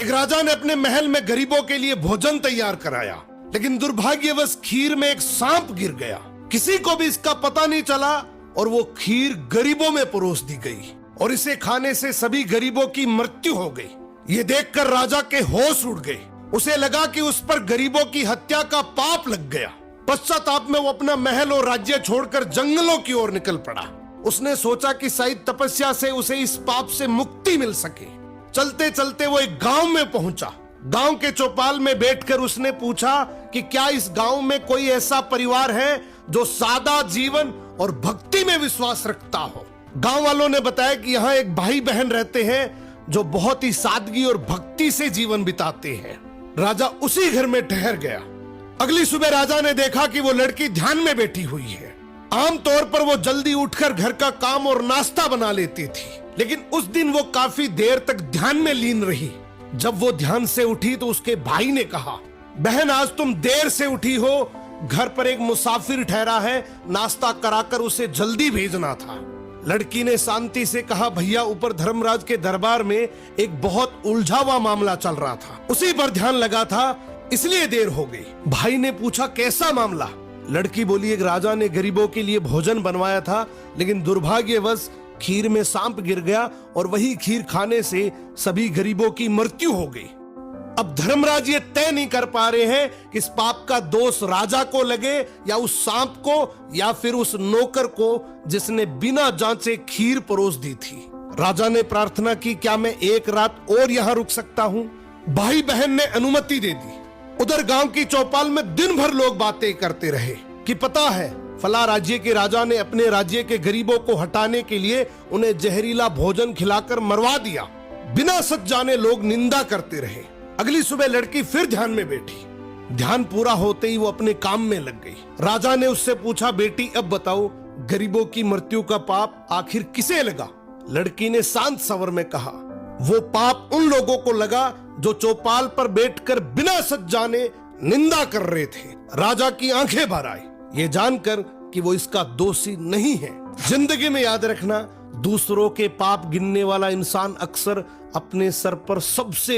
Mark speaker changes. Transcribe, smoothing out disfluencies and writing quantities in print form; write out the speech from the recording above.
Speaker 1: एक राजा ने अपने महल में गरीबों के लिए भोजन तैयार कराया, लेकिन दुर्भाग्यवश खीर में एक सांप गिर गया। किसी को भी इसका पता नहीं चला और वो खीर गरीबों में परोस दी गई और इसे खाने से सभी गरीबों की मृत्यु हो गई। ये देखकर राजा के होश उड़ गए। उसे लगा कि उस पर गरीबों की हत्या का पाप लग गया। पश्चाताप में वो अपना महल और राज्य छोड़कर जंगलों की ओर निकल पड़ा। उसने सोचा कि शायद तपस्या से उसे इस पाप से मुक्ति मिल सके। चलते चलते वो एक गांव में पहुंचा। गांव के चौपाल में बैठकर उसने पूछा कि क्या इस गांव में कोई ऐसा परिवार है जो सादा जीवन और भक्ति में विश्वास रखता हो। गांव वालों ने बताया कि यहाँ एक भाई बहन रहते हैं जो बहुत ही सादगी और भक्ति से जीवन बिताते हैं। राजा उसी घर में ठहर गया। अगली सुबह राजा ने देखा कि वो लड़की ध्यान में बैठी हुई है। आमतौर पर वो जल्दी उठकर घर का काम और नाश्ता बना लेती थी, लेकिन उस दिन वो काफी देर तक ध्यान में लीन रही। जब वो ध्यान से उठी तो उसके भाई ने कहा, बहन आज तुम देर से उठी हो, घर पर एक मुसाफिर ठहरा है, नाश्ता कराकर उसे जल्दी भेजना था। लड़की ने शांति से कहा, भैया ऊपर धर्मराज के दरबार में एक बहुत उलझा हुआ मामला चल रहा था, उसी पर ध्यान लगा था, इसलिए देर हो गई। भाई ने पूछा, कैसा मामला? लड़की बोली, एक राजा ने गरीबों के लिए भोजन बनवाया था, लेकिन दुर्भाग्यवश खीर में सांप गिर गया और वही खीर खाने से सभी गरीबों की मृत्यु हो गई। अब धर्मराज ये तय नहीं कर पा रहे हैं कि इस पाप का दोष राजा को लगे या उस सांप को या फिर उस नौकर को जिसने बिना जांचे खीर परोस दी थी। राजा ने प्रार्थना की, क्या मैं एक रात और यहाँ रुक सकता हूँ? भाई बहन ने अनुमति दे दी। उधर गांव की चौपाल में दिन भर लोग बातें करते रहे कि पता है फला राज्य के राजा ने अपने राज्य के गरीबों को हटाने के लिए उन्हें जहरीला भोजन खिलाकर मरवा दिया। बिना सच जाने लोग निंदा करते रहे। अगली सुबह लड़की फिर ध्यान में बैठी। ध्यान पूरा होते ही वो अपने काम में लग गई। राजा ने उससे पूछा, बेटी अब बताओ गरीबों की मृत्यु का पाप आखिर किसे लगा? लड़की ने शांत स्वर में कहा, वो पाप उन लोगों को लगा जो चौपाल पर बैठकर बिना सच जाने निंदा कर रहे थे। राजा की आंखें भर आई, ये जानकर कि वो इसका दोषी नहीं है। जिंदगी में याद रखना, दूसरों के पाप गिनने वाला इंसान अक्सर अपने सर पर सबसे